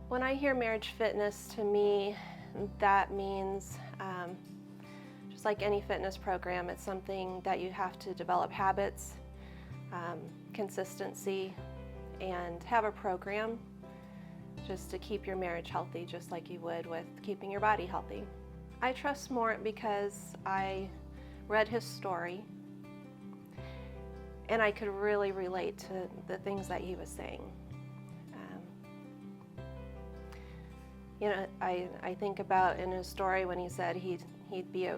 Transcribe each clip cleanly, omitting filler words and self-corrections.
When I hear marriage fitness, to me, that means just like any fitness program, it's something that you have to develop habits, consistency, and have a program just to keep your marriage healthy, just like you would with keeping your body healthy. I trust Mort because I read his story and I could really relate to the things that he was saying. I think about in his story when he said he'd be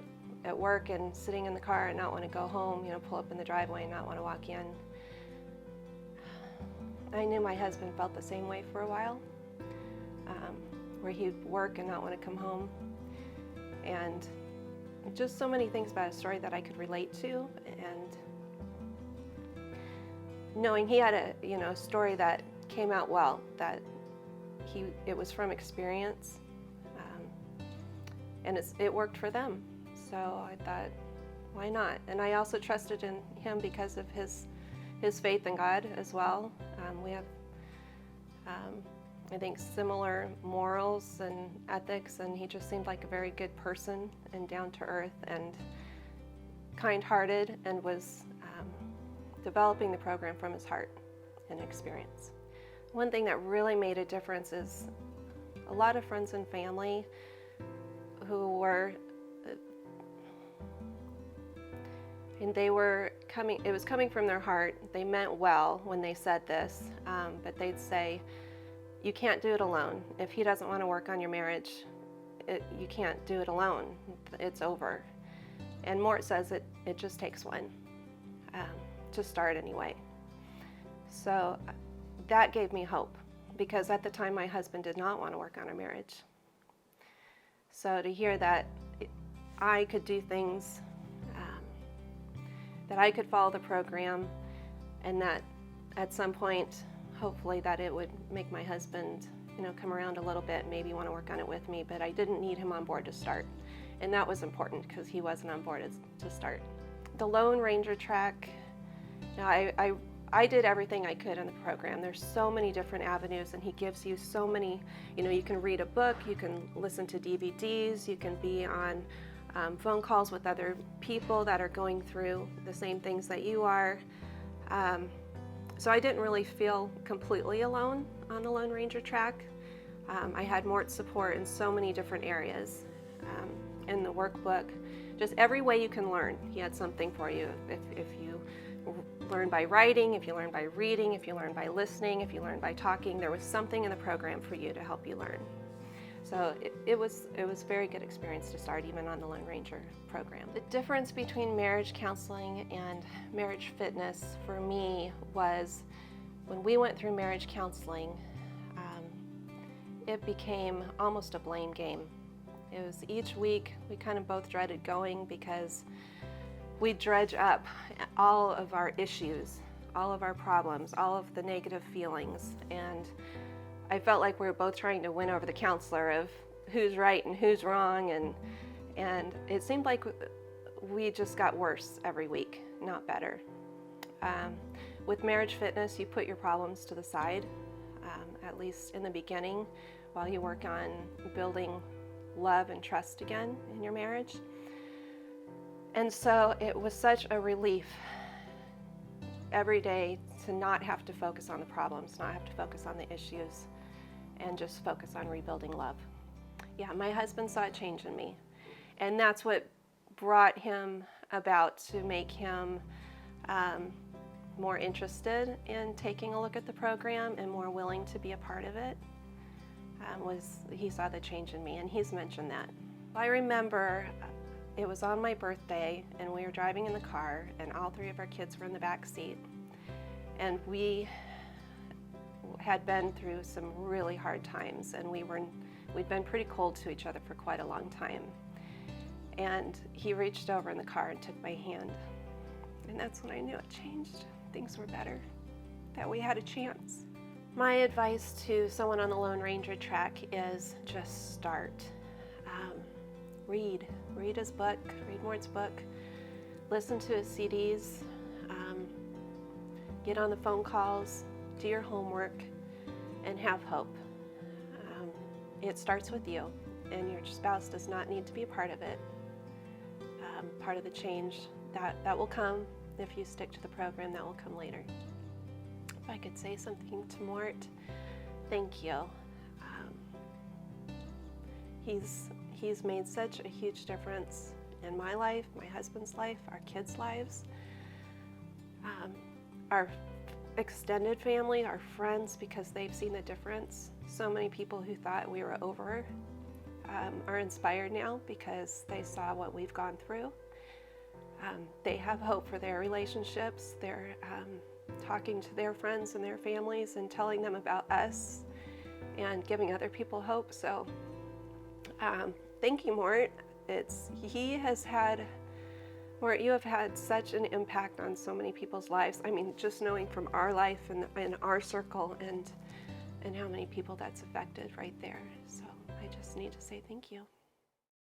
at work and sitting in the car and not want to go home, pull up in the driveway and not want to walk in. I knew my husband felt the same way for a while, where he'd work and not want to come home. And just so many things about his story that I could relate to, and knowing he had a story that came out well, that it was from experience, and it worked for them. So I thought, why not? And I also trusted in him because of his faith in God as well. We have, I think, similar morals and ethics, and he just seemed like a very good person and down to earth and kind-hearted, and was developing the program from his heart and experience. One thing that really made a difference is a lot of friends and family who were, and they were coming, it was coming from their heart. They meant well when they said this, but they'd say, you can't do it alone. If he doesn't want to work on your marriage, you can't do it alone. It's over. And Mort says it just takes one to start anyway. So that gave me hope, because at the time my husband did not want to work on our marriage. So to hear that I could do things, that I could follow the program, and that at some point, hopefully, that it would make my husband, come around a little bit, maybe want to work on it with me, but I didn't need him on board to start. And that was important because he wasn't on board to start. The Lone Ranger track, I did everything I could in the program. There's so many different avenues, and he gives you so many, you can read a book, you can listen to DVDs, you can be on phone calls with other people that are going through the same things that you are. So I didn't really feel completely alone on the Lone Ranger track. I had Mort's support in so many different areas. In the workbook, just every way you can learn, he had something for you. If you learn by writing, if you learn by reading, if you learn by listening, if you learn by talking, there was something in the program for you to help you learn. So it was a very good experience to start even on the Lone Ranger program. The difference between marriage counseling and marriage fitness for me was when we went through marriage counseling, it became almost a blame game. It was each week we kind of both dreaded going, because we dredge up all of our issues, all of our problems, all of the negative feelings, and I felt like we were both trying to win over the counselor of who's right and who's wrong, and it seemed like we just got worse every week, not better. With marriage fitness, you put your problems to the side, at least in the beginning, while you work on building love and trust again in your marriage. And so it was such a relief every day to not have to focus on the problems, not have to focus on the issues, and just focus on rebuilding love. Yeah, my husband saw a change in me, and that's what brought him about to make him more interested in taking a look at the program and more willing to be a part of it. Was he saw the change in me, and he's mentioned that. I remember it was on my birthday, and we were driving in the car, and all three of our kids were in the back seat, and we had been through some really hard times, and we'd been pretty cold to each other for quite a long time. And he reached over in the car and took my hand, and that's when I knew it changed. Things were better, that we had a chance. My advice to someone on the Lone Ranger track is just start. Read his book, read Mort's book, listen to his CDs, get on the phone calls, do your homework, and have hope. it starts with you, and your spouse does not need to be a part of it. Part of the change that will come if you stick to the program, that will come later. If I could say something to Mort, thank you. He's made such a huge difference in my life, my husband's life, our kids' lives, our extended family, our friends, because they've seen the difference. So many people who thought we were over are inspired now because they saw what we've gone through. They have hope for their relationships. They're talking to their friends and their families and telling them about us and giving other people hope. So thank you, Mort. Mort, you have had such an impact on so many people's lives. I mean, just knowing from our life and our circle and how many people that's affected right there. So I just need to say thank you.